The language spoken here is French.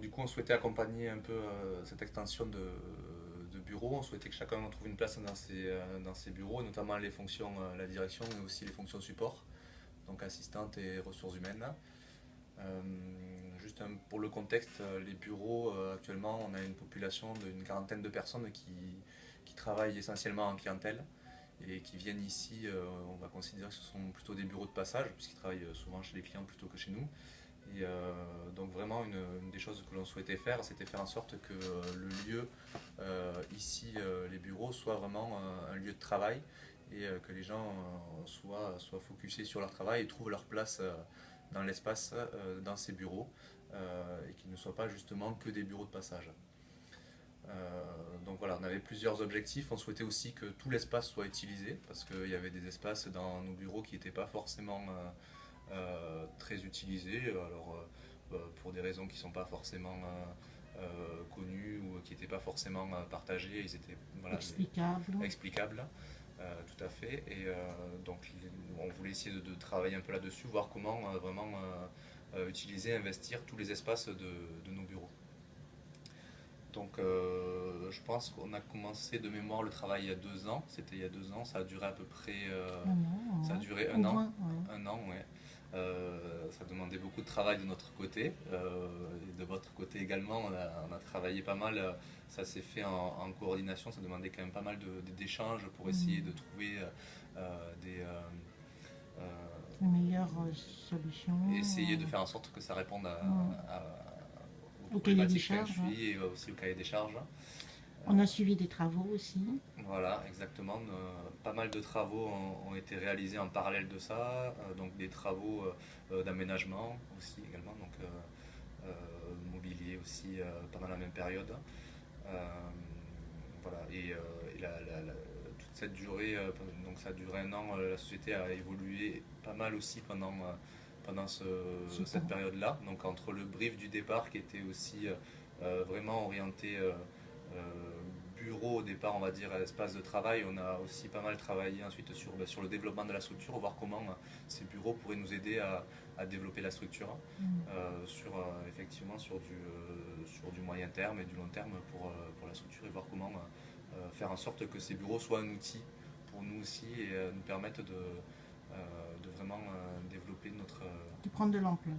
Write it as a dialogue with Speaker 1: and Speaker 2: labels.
Speaker 1: du coup, on souhaitait accompagner un peu cette extension de bureaux. On souhaitait que chacun trouve une place dans ses bureaux, notamment les fonctions, la direction, mais aussi les fonctions support, donc assistante et ressources humaines. Euh, Juste pour le contexte, les bureaux, actuellement, on a une population d'une quarantaine de personnes qui travaillent essentiellement en clientèle et qui viennent ici. On va considérer que ce sont plutôt des bureaux de passage, puisqu'ils travaillent souvent chez les clients plutôt que chez nous. Et donc vraiment une des choses que l'on souhaitait faire, c'était faire en sorte que le lieu, ici, les bureaux, soit vraiment un lieu de travail et que les gens soient focusés sur leur travail et trouvent leur place dans l'espace, dans ces bureaux, et qu'ils ne soient pas justement que des bureaux de passage. Donc voilà, on avait plusieurs objectifs. On souhaitait aussi que tout l'espace soit utilisé, parce qu'il y avait des espaces dans nos bureaux qui n'étaient pas forcément très utilisés, alors pour des raisons qui ne sont pas forcément connues ou qui n'étaient pas forcément partagées, ils étaient voilà,
Speaker 2: Explicable.
Speaker 1: explicables. Tout à fait. Et donc on voulait essayer de travailler un peu là-dessus, voir comment vraiment utiliser, investir tous les espaces de nos bureaux. Donc je pense qu'on a commencé de mémoire le travail il y a 2 ans. C'était il y a 2 ans. Ça a duré à peu près.
Speaker 2: Non,
Speaker 1: Ça a
Speaker 2: ouais.
Speaker 1: duré
Speaker 2: Au
Speaker 1: un an.
Speaker 2: moins, ouais.
Speaker 1: Un an, ouais. Ça demandait beaucoup de travail de notre côté. Et de votre côté également, on a travaillé pas mal. Ça s'est fait en coordination. Ça demandait quand même pas mal d'échanges pour essayer de trouver des. Euh,
Speaker 2: Les meilleures solutions.
Speaker 1: Essayer de faire en sorte que ça réponde aux
Speaker 2: Au cahier des
Speaker 1: problématiques feng
Speaker 2: charges. Ouais.
Speaker 1: shui et aussi au cahier des charges.
Speaker 2: On a suivi des travaux aussi.
Speaker 1: Voilà, exactement. Pas mal de travaux ont été réalisés en parallèle de ça, donc des travaux d'aménagement aussi également, donc mobilier aussi pendant la même période. Euh, voilà, et toute cette durée, donc ça a duré un an, la société a évolué pas mal aussi pendant
Speaker 2: Super.
Speaker 1: cette période-là. Donc entre le brief du départ qui était aussi vraiment orienté euh, bureau au départ, on va dire, espace de travail, on a aussi pas mal travaillé ensuite sur le développement de la structure, voir comment ces bureaux pourraient nous aider à développer la structure, effectivement sur du moyen terme et du long terme pour la structure et voir comment faire en sorte que ces bureaux soient un outil pour nous aussi et nous permettent de vraiment développer notre,
Speaker 2: De prendre de l'ampleur.